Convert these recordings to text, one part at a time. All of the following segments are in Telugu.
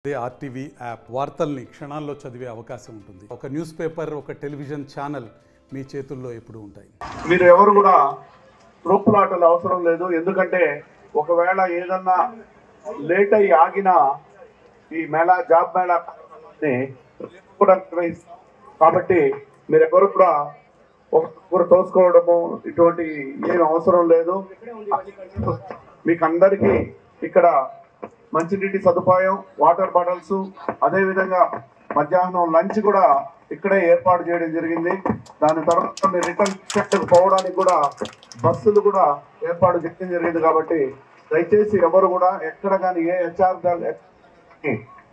అదే ఆర్టీవీ యాప్ వార్తల్ని క్షణాల్లో చదివే అవకాశం ఉంటుంది. ఒక న్యూస్ పేపర్, ఒక టెలివిజన్ ఛానల్ మీ చేతుల్లో ఎప్పుడూ ఉంటాయి. మీరు ఎవరు కూడా తోపులాటలు అవసరం లేదు. ఎందుకంటే ఒకవేళ ఏదన్నా లేట్ అయ్యి ఆగినా ఈ మేళా జాబ్ మేళా కూడా కాబట్టి మీరు ఎవరు కూడా ఒకరు తోసుకోవడము ఇటువంటి ఏం అవసరం లేదు. మీకు అందరికీ ఇక్కడ మంచినీటి సదుపాయం, వాటర్ బాటిల్స్, అదేవిధంగా మధ్యాహ్నం లంచ్ కూడా ఇక్కడే ఏర్పాటు చేయడం జరిగింది. దాని తర్వాత మీరు రిటర్న్ పోవడానికి కూడా బస్సులు కూడా ఏర్పాటు చేయడం జరిగింది. కాబట్టి దయచేసి ఎవరు కూడా ఎక్కడ కానీ ఏ హెచ్ఆర్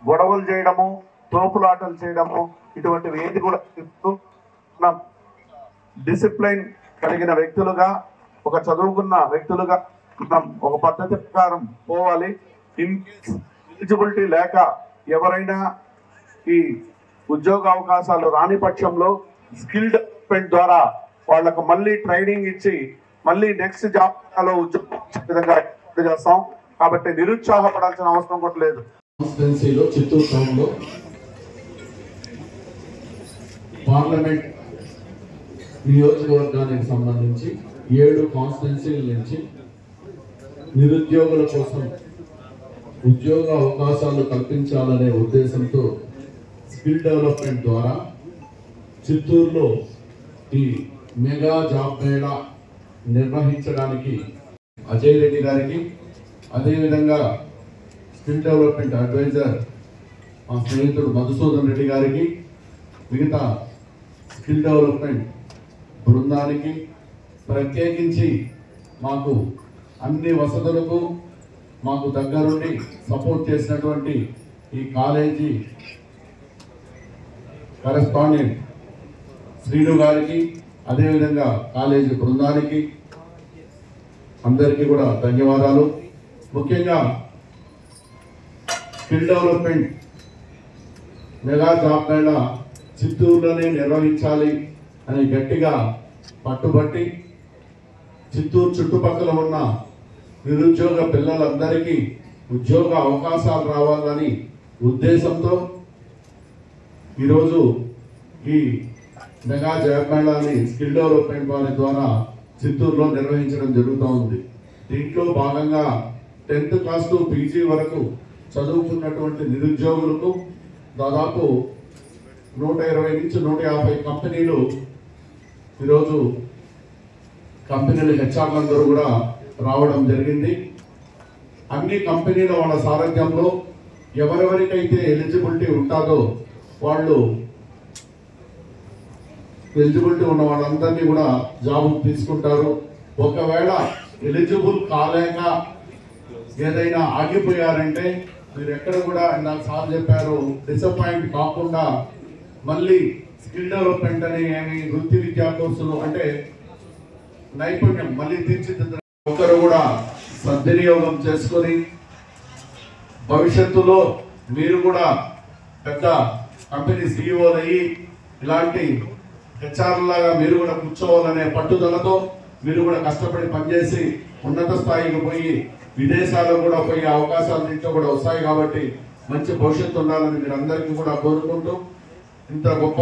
గొడవలు చేయడము, తోపులాటలు చేయడము ఇటువంటివి ఏది కూడా మనం డిసిప్లైన్ కలిగిన వ్యక్తులుగా, ఒక చదువుకున్న వ్యక్తులుగా మనం ఒక పద్ధతి ప్రకారం పోవాలి. ఎలిజిబిలిటీ లేక ఎవరైనా ఈ ఉద్యోగ అవకాశాలు రాని పక్షంలో స్కిల్ డెవలప్మెంట్ ద్వారా వాళ్లకు మళ్ళీ ట్రైనింగ్ ఇచ్చి మళ్ళీ నెక్స్ట్ జాబ్లో ఉద్యోగం విధంగా చేస్తాం. కాబట్టి నిరుత్సాహపడాల్సిన అవసరం కూడా లేదు. కాన్స్టిట్యున్సీలో చిత్తూరు టౌన్లో పార్లమెంట్ నియోజకవర్గానికి సంబంధించి 7 కాన్స్టిట్యున్సీల నుంచి నిరుద్యోగుల కోసం ఉద్యోగ అవకాశాలు కల్పించాలనే ఉద్దేశంతో స్కిల్ డెవలప్మెంట్ ద్వారా చిత్తూరులో ఈ మెగా జాబ్ మేళా నిర్వహించడానికి అజయ్ రెడ్డి గారికి, అదేవిధంగా స్కిల్ డెవలప్మెంట్ అడ్వైజర్ మా స్నేహితుడు మధుసూదన్ రెడ్డి గారికి, మిగతా స్కిల్ డెవలప్మెంట్ బృందానికి, ప్రత్యేకించి మాకు అన్ని వసతులకు మాకు దగ్గరుండి సపోర్ట్ చేసినటువంటి ఈ కాలేజీ కరెస్పాండెంట్ శ్రీను గారికి, అదేవిధంగా కాలేజీ బృందానికి అందరికీ కూడా ధన్యవాదాలు. ముఖ్యంగా skill development mega job mela చిత్తూరులోనే నిర్వహించాలి అని గట్టిగా పట్టుబట్టి చిత్తూరు చుట్టుపక్కల ఉన్న నిరుద్యోగ పిల్లలందరికీ ఉద్యోగ అవకాశాలు రావాలని ఉద్దేశంతో ఈరోజు ఈ మెగా జాబ్ మేళాని స్కిల్ డెవలప్మెంట్ వారి ద్వారా చిత్తూరులో నిర్వహించడం జరుగుతూ ఉంది. దీంట్లో భాగంగా 10th క్లాస్ టు పీజీ వరకు చదువుకున్నటువంటి నిరుద్యోగులకు దాదాపు 120 నుంచి 150 కంపెనీలు ఈరోజు కంపెనీల హెచ్ఆర్లందరూ కూడా రావడం జరిగింది. అన్ని కంపెనీల వాళ్ళ సారథ్యంలో ఎవరెవరికైతే ఎలిజిబిలిటీ ఉంటుందో వాళ్ళు ఎలిజిబిలిటీ ఉన్న వాళ్ళందరినీ కూడా జాబ్ తీసుకుంటారు. ఒకవేళ ఎలిజిబుల్ కాలేక ఏదైనా ఆగిపోయారంటే మీరు ఎక్కడ కూడా నాకు సార్ చెప్పారు డిసప్పాయింట్ కాకుండా మళ్ళీ స్కిల్ డెవలప్మెంట్ అని ఏమి వృత్తి విద్యా కోర్సులు అంటే నైపుణ్యం మళ్ళీ తీర్చిదిద్దడం ఒకరు కూడా సద్వినియోగం చేసుకొని భవిష్యత్తులో మీరు కూడా పెద్ద కంపెనీ సీఈఓలు అయ్యి ఇలాంటి హెచ్ఆర్ లాగా మీరు కూడా కూర్చోవాలనే పట్టుదలతో మీరు కూడా కష్టపడి పనిచేసి ఉన్నత స్థాయికి పోయి విదేశాల్లో కూడా పోయే అవకాశాలు దీంట్లో కూడా వస్తాయి. కాబట్టి మంచి భవిష్యత్తు ఉండాలని మీరు అందరికీ కూడా కోరుకుంటూ ఇంత గొప్ప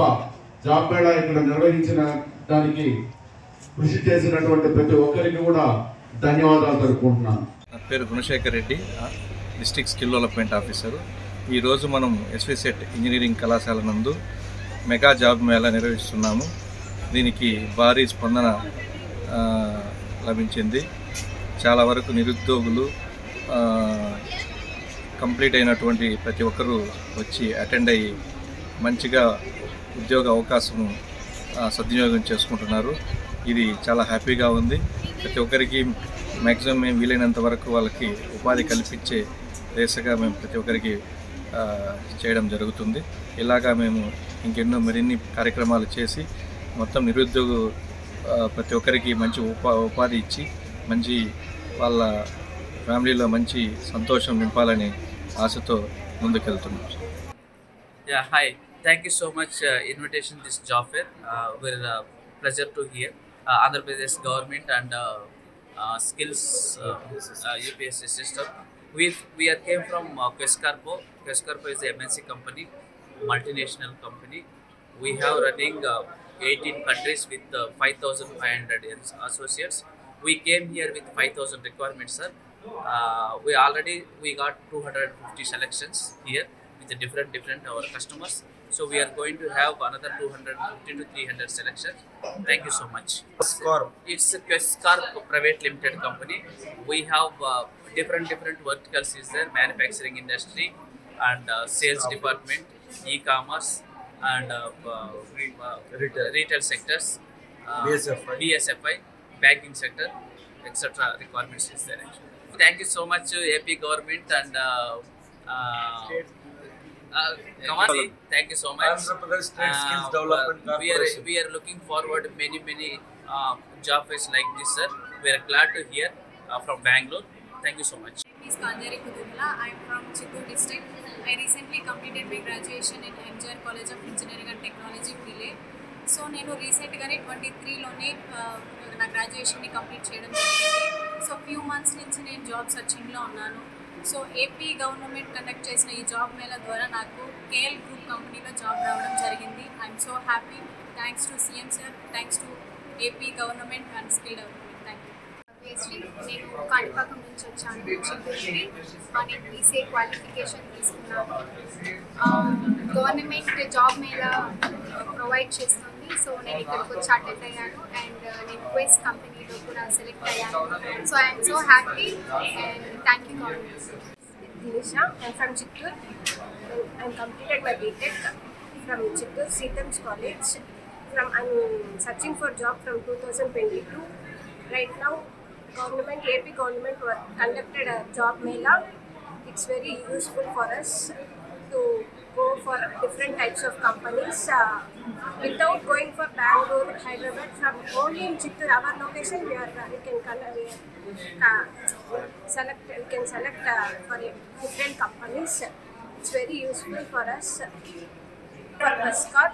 జాబ్ మేళా ఇక్కడ నిర్వహించిన దానికి కృషి చేసినటువంటి ప్రతి ఒక్కరికి కూడా ధన్యవాదాలు తెలుపుకుంటున్నాను. నా పేరు Gunasekhar Reddy, district skill development officer. ఈరోజు మనం ఎస్వి సెట్ ఇంజనీరింగ్ కళాశాల నందు మెగా జాబ్ మేళా నిర్వహిస్తున్నాము. దీనికి భారీ స్పందన లభించింది. చాలా వరకు నిరుద్యోగులు కంప్లీట్ అయినటువంటి ప్రతి ఒక్కరూ వచ్చి అటెండ్ అయ్యి మంచిగా ఉద్యోగ అవకాశం సద్వినియోగం చేసుకుంటున్నారు. ఇది చాలా హ్యాపీగా ఉంది. ప్రతి ఒక్కరికి మ్యాక్సిమం మేము వీలైనంత వరకు వాళ్ళకి ఉపాధి కల్పించే దిశగా మేము ప్రతి ఒక్కరికి చేయడం జరుగుతుంది. ఇలాగా మేము ఇంకెన్నో మరిన్ని కార్యక్రమాలు చేసి మొత్తం నిరుద్యోగ ప్రతి ఒక్కరికి మంచి ఉపాధి ఇచ్చి మంచి వాళ్ళ ఫ్యామిలీలో మంచి సంతోషం నింపాలని ఆశతో ముందుకెళ్తున్నాం. Yeah, hi. Thank you so much invitation this job fair. We're pleasure to hear Andhra Pradesh government and skills UPSC system. We came from Quest Corpo Quess Corp is a MNC company, multinational company. We have running 18 countries with 5,500 associates. We came here with 5,000 requirements, sir. We got 250 selections here with the different our customers. So we are going to have another 250 to 300 selections. Thank you so much. It's a Quess Corp Private Limited company. We have different verticals is there: manufacturing industry and sales department, e-commerce and retail sectors, BSFI, banking sector, etc. requirements is there actually. Thank you so much AP government and thank you so much. We are looking forward many job fairs like this, sir. We are glad to hear from Bangalore. Thank you so much. My name is Kanjari Kudumla. I am from Chittoor district. I recently completed my graduation in MGR College of Engineering and Technology, Pune. So నేను రీసెంట్గానే 23లోనే నా గ్రాడ్యుయేషన్ని కంప్లీట్ చేయడం జరిగింది. సో ఫ్యూ మంత్స్ నుంచి నేను జాబ్ సర్చింగ్లో ఉన్నాను. సో ఏపీ గవర్నమెంట్ కండక్ట్ చేసిన ఈ జాబ్ మేళా ద్వారా నాకు కేఎల్ గ్రూప్ కంపెనీలో జాబ్ రావడం జరిగింది. I'm so happy. Thanks to CM sir, thanks to AP government and skill development. Thank you. నేను కాణిపాకం నుంచి వచ్చాను చిత్తూరుకి. నేను బీసీఏ క్వాలిఫికేషన్ తీసుకున్నాను. గవర్నమెంట్ జాబ్ మేళా ప్రొవైడ్ చేస్తుంది. సో నేను ఇక్కడికి వచ్చి అటెండ్ అయ్యాను అండ్ నేను క్వెస్ కంపెనీలో కూడా సెలెక్ట్ అయ్యాను. So I'm so happy and thank you government. Dinisha, I'm from Chittoor. I completed my BTech from Chittoor Seetham's College. I'm searching for job from 2022. Right now, AP government conducted a job mela. It's very useful for us to go for different types of companies without going for Bangalore, Hyderabad. From only in Chittoor, our location, we can select for different companies. It's very useful for us. For Quess Corp,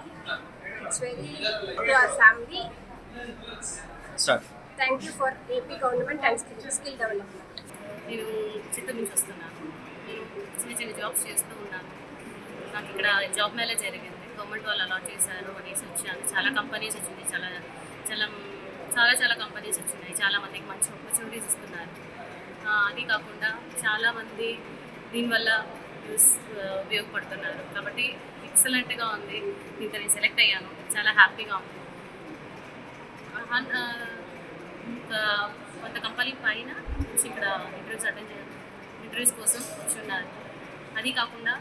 it's very to our family. Start. Thank you for AP government and skill development. నేను చిత్తూరు నుంచి వస్తున్నాను. నేను చిన్న జాబ్స్ చేస్తూ ఉన్నాను. నాకు ఇక్కడ జాబ్ మేళా జరిగింది. గవర్నమెంట్ వాళ్ళు అలాట్ చేశారు అనేసి వచ్చాను. చాలా కంపెనీస్ వచ్చింది, చాలా కంపెనీస్ వచ్చినాయి. చాలామందికి మంచి ఆపర్చునిటీస్ ఇస్తున్నారు. అది కాకుండా చాలామంది దీనివల్ల ఉపయోగపడుతున్నారు. కాబట్టి ఎక్సలెంట్గా ఉంది. దీంతో నేను సెలెక్ట్ అయ్యాను. చాలా హ్యాపీగా ఉంది. కొంత కంపెనీ పైన వచ్చి ఇక్కడ ఇంటర్వ్యూస్ కోసం వచ్చి ఉన్నారు. అది కాకుండా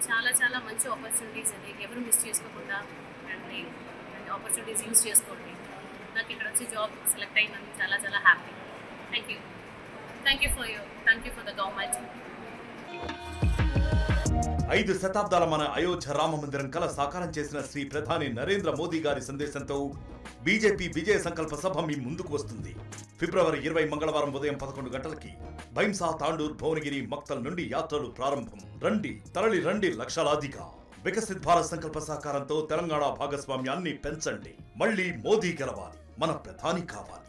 చాలా మంచి ఆపర్చునిటీస్ అది ఎవరు మిస్ చేసుకోకుండా అండ్ ఆపర్చునిటీస్ యూజ్ చేసుకోండి. నాకు ఇక్కడ వచ్చి జాబ్ సెలెక్ట్ అయినందుకు చాలా happy. Thank you for the government. 5 శతాబ్దాల మన అయోధ్య రామ మందిరం కల సాకారం చేసిన శ్రీ ప్రధాని నరేంద్ర మోదీ గారి సందేశంతో బీజేపీ విజయ సంకల్ప సభ మీ ముందుకు వస్తుంది. ఫిబ్రవరి 20 మంగళవారం ఉదయం 11 గంటలకి భైంసా, తాండూర్, భువనగిరి, మక్తల్ నుండి యాత్రలు ప్రారంభం. తరలి రండి లక్షలాదిగా. వికసిత్ భారత్ సంకల్ప సహకారంతో తెలంగాణ భాగస్వామ్యాన్ని పెంచండి. మళ్ళీ మోదీ గెలవాలి, మన ప్రధాని కావాలి.